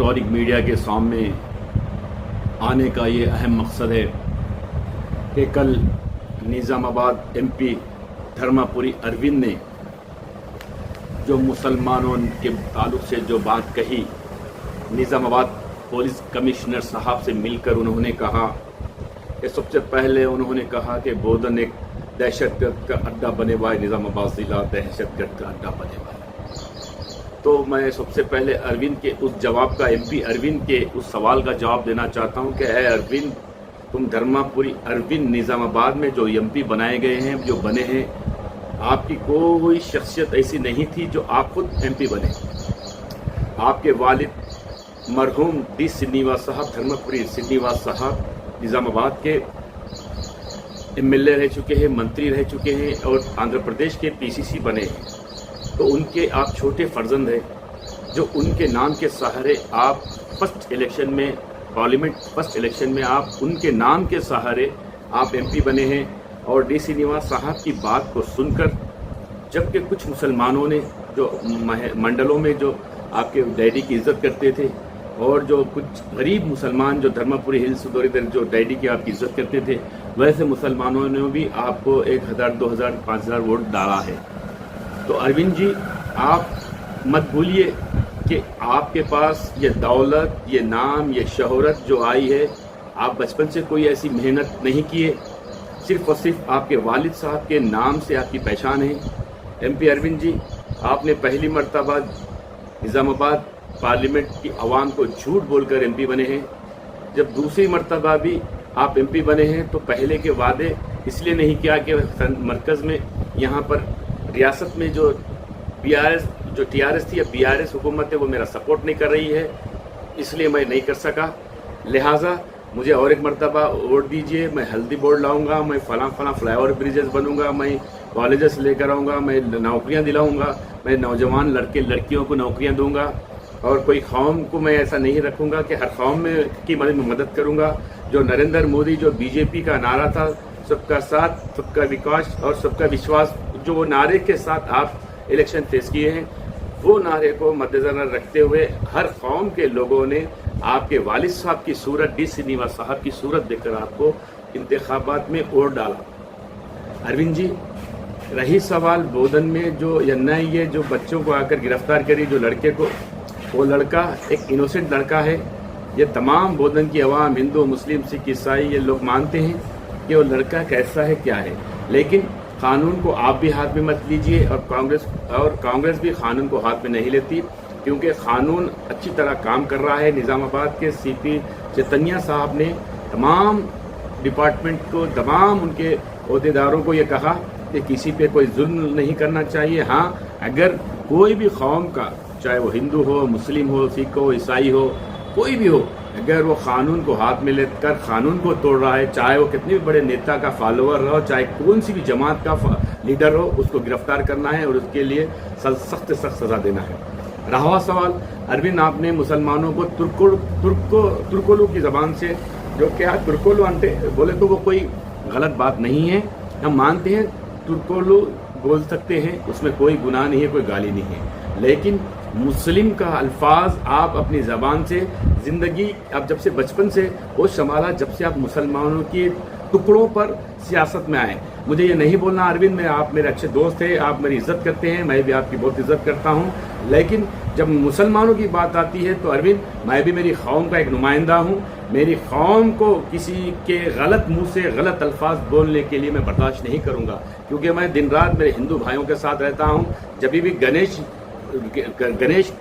Electronic media के सामने आने का ये अहम मकसद है कि कल निज़ामाबाद एमपी धर्मापुरी अरविंद ने जो मुसलमानों के ताल्लुक़ से जो बात कही, निज़ामाबाद पुलिस कमिश्नर साहब से मिलकर उन्होंने कहा कि सबसे पहले उन्होंने कहा कि बोधन एक दहशतगर्द का अड्डा बने हुआ है, निज़ामाबाद ज़िला दहशतगर्द का अड्डा बने हुआ है। तो मैं सबसे पहले अरविंद के उस जवाब का, एमपी अरविंद के उस सवाल का जवाब देना चाहता हूं कि है अरविंद, तुम धर्मापुरी अरविंद निज़ामाबाद में जो एमपी बनाए गए हैं, जो बने हैं, आपकी कोई शख्सियत ऐसी नहीं थी जो आप खुद एमपी बने। आपके वालिद मरहूम डी श्रीनिवास साहब, धर्मपुरी श्रीनिवास साहब निज़ामाबाद के एमएलए रह चुके हैं, मंत्री रह चुके हैं और आंध्र प्रदेश के पीसीसी बने हैं। तो उनके आप छोटे फर्जंद हैं, जो उनके नाम के सहारे आप फर्स्ट इलेक्शन में, पार्लियामेंट फर्स्ट इलेक्शन में आप उनके नाम के सहारे आप एमपी बने हैं। और डी श्रीनिवास साहब की बात को सुनकर, जबकि कुछ मुसलमानों ने जो मंडलों में जो आपके डैडी की इज्जत करते थे और जो कुछ गरीब मुसलमान जो धर्मापुरी हिल्स उधर इधर जो डैडी की आपकी इज्जत करते थे, वैसे मुसलमानों ने भी आपको 1000, 2000, 5000 वोट डाला है। तो अरविंद जी, आप मत भूलिए कि आपके पास ये दौलत, ये नाम, ये शोहरत जो आई है, आप बचपन से कोई ऐसी मेहनत नहीं किए, सिर्फ और सिर्फ आपके वालिद साहब के नाम से आपकी पहचान है। एमपी अरविंद जी, आपने पहली मर्तबा निज़ामाबाद पार्लियामेंट की आवाम को झूठ बोलकर एमपी बने हैं। जब दूसरी मर्तबा भी आप एमपी बने हैं तो पहले के वादे इसलिए नहीं किया कि मरकज़ में, यहाँ पर रियासत में जो टीआरएस थी या बीआरएस हुकूमत है, वो मेरा सपोर्ट नहीं कर रही है, इसलिए मैं नहीं कर सका। लिहाजा मुझे और एक मर्तबा वोट दीजिए, मैं हल्दी बोर्ड लाऊंगा, मैं फला फ्लाईओवर ब्रिजेस बनूंगा, मैं कॉलेजेस लेकर आऊँगा, मैं नौकरियाँ दिलाऊँगा, मैं नौजवान लड़के लड़कियों को नौकरियाँ दूँगा। और कोई कौम को मैं ऐसा नहीं रखूँगा कि हर कौम में की मदद करूँगा। जो नरेंद्र मोदी, जो बीजेपी का नारा था, सबका साथ, सबका विकास और सबका विश्वास, जो वो नारे के साथ आप इलेक्शन फेस किए हैं, वो नारे को मद्देनजर रखते हुए हर कौम के लोगों ने आपके वालिद साहब की सूरत, डी श्रीनिवास साहब की सूरत देखकर आपको इंतखाबात में वोट डाला। अरविंद जी, रही सवाल बोधन में जो एनआई ये जो बच्चों को आकर गिरफ्तार करी, जो लड़के को, वो लड़का एक इनोसेंट लड़का है। ये तमाम बोधन की अवाम, हिंदू, मुस्लिम, सिख, ईसाई, ये लोग मानते हैं कि वो लड़का कैसा है, क्या है। लेकिन कानून को आप भी हाथ में मत लीजिए और कांग्रेस भी कानून को हाथ में नहीं लेती, क्योंकि कानून अच्छी तरह काम कर रहा है। निज़ामाबाद के सीपी चैतन्या साहब ने तमाम डिपार्टमेंट को, तमाम उनके अहदेदारों को ये कहा कि किसी पे कोई जुल्म नहीं करना चाहिए। हाँ, अगर कोई भी कौम का, चाहे वो हिंदू हो, मुस्लिम हो, सिख हो, ईसाई हो, कोई भी हो, अगर वो कानून को हाथ में लेकर कानून को तोड़ रहा है, चाहे वो कितने भी बड़े नेता का फॉलोअर हो, चाहे कौन सी भी जमात का लीडर हो, उसको गिरफ्तार करना है और उसके लिए सख्त से सख्त सजा देना है। रहा सवाल, अरविंद, आपने मुसलमानों को तुर्कोलू की ज़बान से, जो क्या तुर्कोलू अंटे बोले तो वो कोई गलत बात नहीं है, हम मानते हैं तुर्कोलू बोल सकते हैं, उसमें कोई गुनाह नहीं है, कोई गाली नहीं है। लेकिन मुस्लिम का अल्फाज आप अपनी ज़बान से ज़िंदगी, आप जब से बचपन से होश संभाला, जब से आप मुसलमानों के टुकड़ों पर सियासत में आए। मुझे ये नहीं बोलना अरविंद, मैं, आप मेरे अच्छे दोस्त हैं, आप मेरी इज्जत करते हैं, मैं भी आपकी बहुत इज्जत करता हूँ, लेकिन जब मुसलमानों की बात आती है तो अरविंद, मैं भी मेरी कौम का एक नुमाइंदा हूँ। मेरी कौम को किसी के गलत मुंह से गलत अल्फाज बोलने के लिए मैं बर्दाश्त नहीं करूँगा, क्योंकि मैं दिन रात मेरे हिंदू भाइयों के साथ रहता हूँ। जब भी गणेश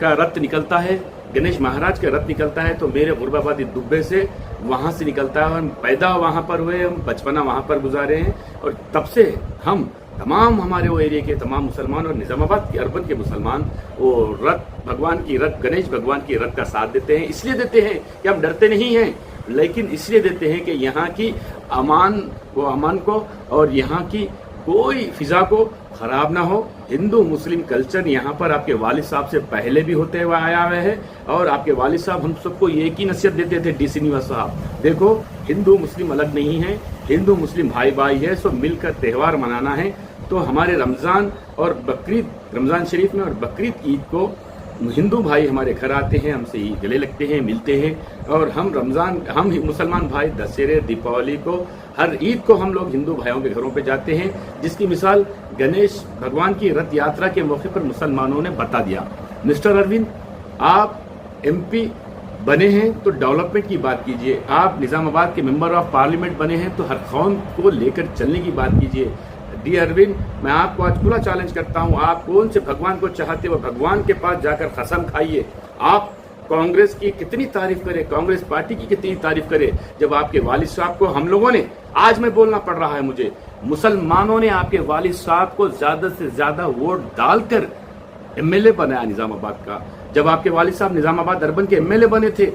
का रथ निकलता है, गणेश महाराज का रथ निकलता है, तो मेरे गुरबाबादी दुब्बे से वहाँ से निकलता है। हम पैदा वहाँ पर हुए, हम बचपना वहाँ पर गुजारे हैं और तब से हम तमाम, हमारे वो एरिया के तमाम मुसलमान और निज़ामाबाद के अर्बन के मुसलमान वो रथ भगवान की, रथ गणेश भगवान की रथ का साथ देते हैं। इसलिए देते हैं कि हम डरते नहीं हैं, लेकिन इसलिए देते हैं कि यहाँ की अमान को और यहाँ की कोई फिजा को खराब ना हो। हिंदू मुस्लिम कल्चर यहाँ पर आपके वालिद साहब से पहले भी होते हुए आया हुआ है और आपके वालिद साहब हम सबको एक ही नसीहत देते थे, डी श्रीनिवास साहब, देखो हिंदू मुस्लिम अलग नहीं है, हिंदू मुस्लिम भाई भाई है, सो मिलकर त्यौहार मनाना है। तो हमारे रमज़ान और बकरीद, रमज़ान शरीफ में और बकरीद ईद को हिंदू भाई हमारे घर आते हैं, हमसे गले लगते हैं, मिलते हैं, और हम मुसलमान भाई दशहरे, दीपावली को, हर ईद को हम लोग हिंदू भाइयों के घरों पे जाते हैं, जिसकी मिसाल गणेश भगवान की रथ यात्रा के मौके पर मुसलमानों ने बता दिया। मिस्टर अरविंद, आप MP बने हैं तो डेवलपमेंट की बात कीजिए, आप निजामाबाद के मेंबर ऑफ पार्लियामेंट बने हैं तो हर कौम को लेकर चलने की बात कीजिए। डी अरविंद, मैं आपको आज खुला चैलेंज करता हूं, आप कौन से भगवान को चाहते हो, भगवान के पास जाकर कसम खाइए। आप कांग्रेस की कितनी तारीफ करें, कांग्रेस पार्टी की कितनी तारीफ करें, जब आपके वालिद साहब को हम लोगों ने, आज मैं बोलना पड़ रहा है मुझे, मुसलमानों ने आपके वालिद साहब को ज्यादा से ज्यादा वोट डालकर MLA बनाया निजामाबाद का। जब आपके वालिद साहब निजामाबाद अर्बन के MLA बने थे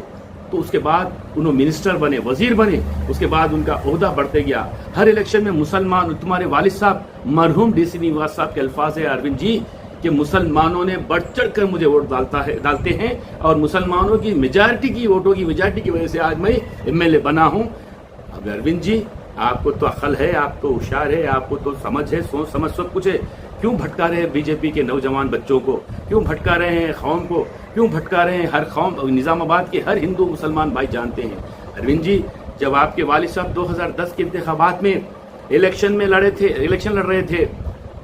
तो उसके बाद उन्होंने मिनिस्टर बने, वजीर बने, उसके बाद उनका ओहदा बढ़ते गया। हर इलेक्शन में मुसलमान, तुम्हारे वालिद साहब मरहूम D श्रीनिवास साहब के अल्फाज है अरविंद जी कि मुसलमानों ने बढ़ चढ़ कर मुझे वोट डालते हैं, और मुसलमानों की मेजॉरिटी की वोटों की मेजॉरिटी की वजह से आज मैं MLA बना हूं। अब अरविंद जी, आपको तो अक्ल है, आप तो होशियार है, आपको तो समझ है, सोच समझ सब कुछ है, क्यों भटका रहे हैं बीजेपी के नौजवान बच्चों को, क्यों भटका रहे हैं कौम को, क्यों भटका रहे हैं हर कौम? निजामाबाद के हर हिंदू मुसलमान भाई जानते हैं। अरविंद जी, जब आपके वालिद साहब 2010 के इंतखाबात में इलेक्शन लड़ रहे थे,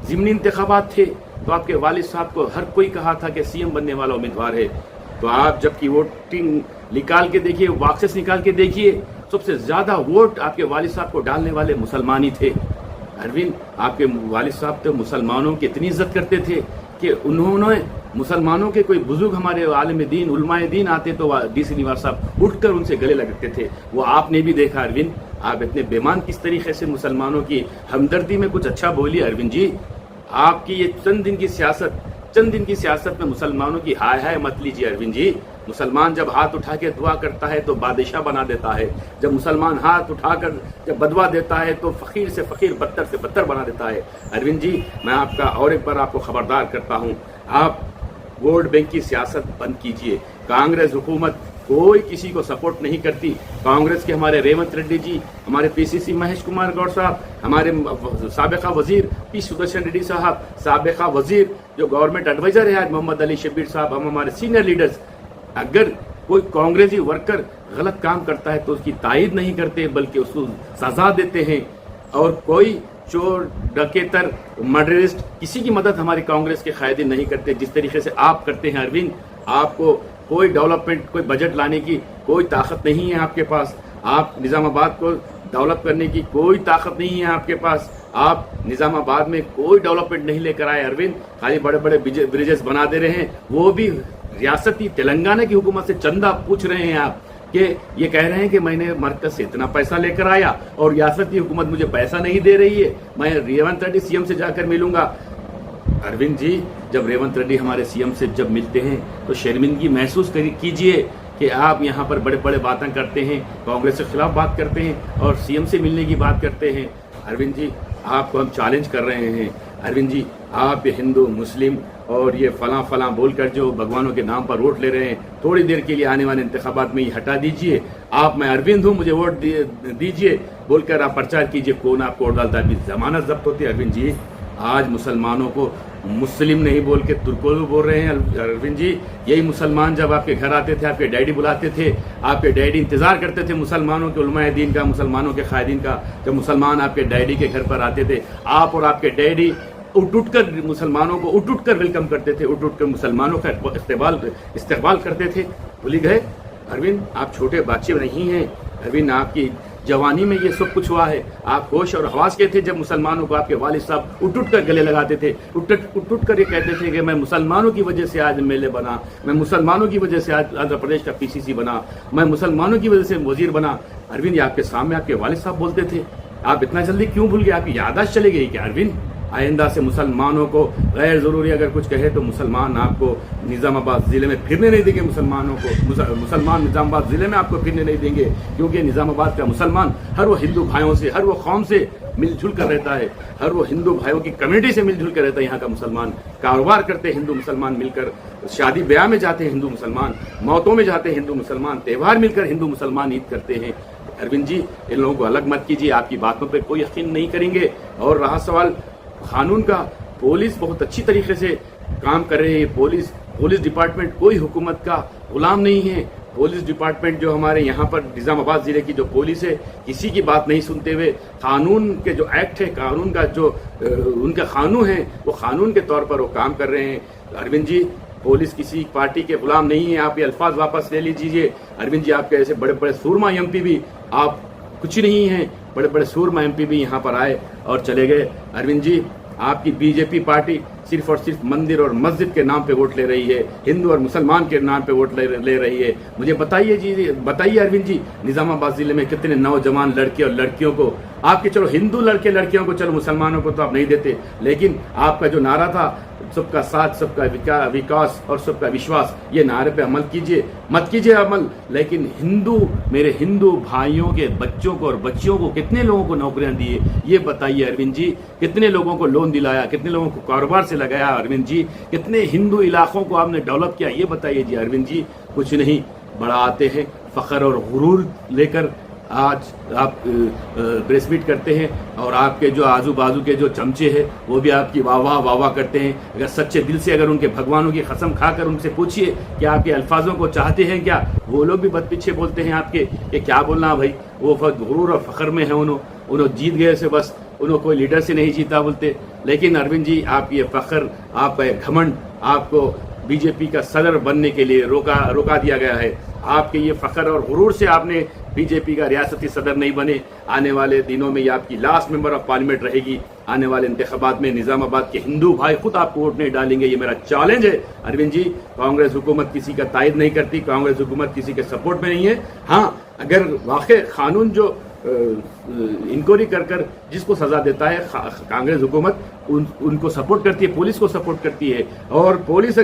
ज़िमनी इंतखाबात थे, तो आपके वालिद साहब को हर कोई कहा था कि CM बनने वाला उम्मीदवार है। तो आप जबकि वोटिंग निकाल के देखिए, बॉक्सेस निकाल के देखिए, सबसे ज्यादा वोट आपके वालिद साहब को डालने वाले मुसलमान ही थे। अरविंद, आपके वालिद साहब तो मुसलमानों की इतनी इज्जत करते थे कि उन्होंने मुसलमानों के कोई बुजुर्ग हमारे आलिम दीन, उलमाए दीन आते तो D श्रीनिवास साहब उठकर उनसे गले लगते थे। वो आपने भी देखा अरविंद, आप इतने बेमान किस तरीके से मुसलमानों की हमदर्दी में कुछ अच्छा बोलिए। अरविंद जी, आपकी ये चंद दिन की सियासत में मुसलमानों की हाय हाय मत लीजिए। अरविंद जी, मुसलमान जब हाथ उठा के दुआ करता है तो बादशाह बना देता है, जब मुसलमान हाथ उठाकर जब बदवा देता है तो फकीर से फकीर, बदतर से बदतर बना देता है। अरविंद जी, मैं आपका और एक बार आपको खबरदार करता हूं, आप वोट बैंक की सियासत बंद कीजिए। कांग्रेस हुकूमत कोई किसी को सपोर्ट नहीं करती। कांग्रेस के हमारे रेवंत रेड्डी जी, हमारे PCC महेश कुमार गौड़ साहब, हमारे साबिका वजीर P सुदर्शन रेड्डी साहब, साबिका वजीर जो गवर्नमेंट एडवाइजर है आज मोहम्मद अली शब्बीर साहब, हम हमारे सीनियर लीडर्स, अगर कोई कांग्रेसी वर्कर गलत काम करता है तो उसकी तायद नहीं करते बल्कि उसको सजा देते हैं, और कोई चोर, डकैतर, मर्डरिस्ट किसी की मदद हमारी कांग्रेस के कायदीन नहीं करते जिस तरीके से आप करते हैं। अरविंद, आपको कोई डेवलपमेंट, कोई बजट लाने की कोई ताकत नहीं है आपके पास, आप निजामाबाद को डेवलप करने की कोई ताकत नहीं है आपके पास, आप निजामाबाद में कोई डेवलपमेंट नहीं लेकर आए। अरविंद, खाली बड़े बड़े ब्रिजेस बना दे रहे हैं, वो भी रियासती तेलंगाना की हुकूमत से चंदा पूछ रहे हैं आप, कि ये कह रहे हैं कि मैंने मरकज से इतना पैसा लेकर आया और रियासती हुकूमत मुझे पैसा नहीं दे रही है, मैं रेवंत रेड्डी CM से जाकर मिलूंगा। अरविंद जी, जब रेवंत रेड्डी हमारे CM से जब मिलते हैं तो शर्मिंदगी महसूस कीजिए कि आप यहाँ पर बड़े बड़े बातें करते हैं, कांग्रेस के खिलाफ बात करते हैं और CM से मिलने की बात करते हैं। अरविंद जी, आपको हम चैलेंज कर रहे हैं। अरविंद जी, आप हिंदू, मुस्लिम और ये फलां बोलकर जो भगवानों के नाम पर वोट ले रहे हैं, थोड़ी देर के लिए आने वाले इंतखाबात में ये हटा दीजिए। आप, मैं अरविंद हूँ, मुझे वोट दीजिए बोलकर आप प्रचार कीजिए, कौन आपको वोट डालता है, जमानत जब्त होती है। अरविंद जी, आज मुसलमानों को मुस्लिम नहीं बोल के तुर्को बोल रहे हैं। अरविंद जी, यही मुसलमान जब आपके घर आते थे, आपके डैडी बुलाते थे, आपके डैडी इंतजार करते थे मुसलमानों के उलमाए दीन का, मुसलमानों के कायदीन का। जब मुसलमान आपके डैडी के घर पर आते थे, आप और आपके डैडी उठ कर मुसलमानों को उठ कर वेलकम करते थे, उठ कर मुसलमानों का इस्तेकबाल करते थे। भूल गए अरविंद, आप छोटे बच्चे नहीं हैं। अरविंद, आपकी जवानी में ये सब कुछ हुआ है। आप होश और हवास के थे जब मुसलमानों को आपके वालिद साहब उठ कर गले लगाते थे, उठ कर ये कहते थे कि मैं मुसलमानों की वजह से आज MLA बना, मैं मुसलमानों की वजह से आज आंध्र प्रदेश का PCC बना, मैं मुसलमानों की वजह से वजीर बना। अरविंद, आपके सामने आपके वालिद साहब बोलते थे, आप इतना जल्दी क्यों भूल गए? आपकी याददाश्त चली गई क्या? अरविंद, आइंदा से मुसलमानों को गैर जरूरी अगर कुछ कहे तो मुसलमान आपको निजामाबाद जिले में फिरने नहीं देंगे। मुसलमान निजामाबाद जिले में आपको फिरने नहीं देंगे, क्योंकि निजामाबाद का मुसलमान हर वो हिंदू भाइयों से, हर वो कौम से मिलजुल कर रहता है, हर वो हिंदू भाइयों की कम्युनिटी से मिलजुल कर रहता है। यहाँ का मुसलमान कारोबार करते हैं हिंदू मुसलमान मिलकर, शादी ब्याह में जाते हैं हिंदू मुसलमान, मौतों में जाते हैं हिंदू मुसलमान, त्यौहार मिलकर हिंदू मुसलमान ईद करते हैं। अरविंद जी, इन लोगों को अलग मत कीजिए, आपकी बातों पर कोई यकीन नहीं करेंगे। और रहा सवाल कानून का, पुलिस बहुत अच्छी तरीके से काम कर रही है, पुलिस पुलिस डिपार्टमेंट कोई हुकूमत का गुलाम नहीं है। पुलिस डिपार्टमेंट जो हमारे यहाँ पर निज़ामाबाद ज़िले की जो पुलिस है, किसी की बात नहीं सुनते हुए कानून के जो एक्ट है, कानून का जो उनका कानून है, वो कानून के तौर पर वो काम कर रहे हैं। अरविंद जी, पुलिस किसी पार्टी के गुलाम नहीं है। आप ये अल्फाज वापस ले लीजिए। अरविंद जी, आपके ऐसे बड़े बड़े सूरमा एमपी भी आप कुछ नहीं हैं। बड़े बड़े सूरमा एमपी भी यहाँ पर आए और चले गए। अरविंद जी, आपकी बीजेपी पार्टी सिर्फ और सिर्फ मंदिर और मस्जिद के नाम पे वोट ले रही है, हिंदू और मुसलमान के नाम पे वोट ले रही है। मुझे बताइए जी, बताइए अरविंद जी, निजामाबाद जिले में कितने नौजवान लड़के और लड़कियों को आपके, चलो हिंदू लड़के लड़कियों को, चलो मुसलमानों को तो आप नहीं देते, लेकिन आपका जो नारा था सबका साथ, सबका विकास और सबका विश्वास, ये नारे पे अमल कीजिए। मत कीजिए अमल, लेकिन मेरे हिंदू भाइयों के बच्चों को और बच्चियों को कितने लोगों को नौकरियां दी है, ये बताइए अरविंद जी। कितने लोगों को लोन दिलाया, कितने लोगों को कारोबार से लगाया अरविंद जी, कितने हिंदू इलाकों को आपने डेवलप किया, ये बताइए जी अरविंद जी। कुछ नहीं, बड़ा आते हैं फख्र और गुरूर लेकर आज आप प्रेस मीट करते हैं, और आपके जो आजू बाजू के जो चमचे हैं वो भी आपकी वाह वाह वाह वाह करते हैं। अगर सच्चे दिल से अगर उनके भगवानों की कसम खाकर उनसे पूछिए कि आपके अल्फाजों को चाहते हैं क्या, वो लोग भी बद पीछे बोलते हैं आपके कि क्या बोलना भाई, वो गुरूर और फख्र में है, उन्होंने जीत गए से बस, उन्होंने कोई लीडर से नहीं जीता बोलते। लेकिन अरविंद जी, आप ये फख्र, आपका घमंड, आपको बीजेपी का सदर बनने के लिए रोका दिया गया है। आपके ये फख्र और गुरूर से आपने बीजेपी का रियासती सदर नहीं बने। आने वाले दिनों में ये आपकी लास्ट मेंबर ऑफ पार्लियामेंट रहेगी। आने वाले इंतखाबात में निजामाबाद के हिंदू भाई खुद आपको वोट नहीं डालेंगे, ये मेरा चैलेंज है अरविंद जी। कांग्रेस हुकूमत किसी का तायद नहीं करती, कांग्रेस हुकूमत किसी के सपोर्ट में नहीं है। हाँ, अगर वाकई कानून जो इंक्वायरी कर जिसको सजा देता है कांग्रेस हुकूमत, उनको सपोर्ट करती है, पुलिस को सपोर्ट करती है, और पुलिस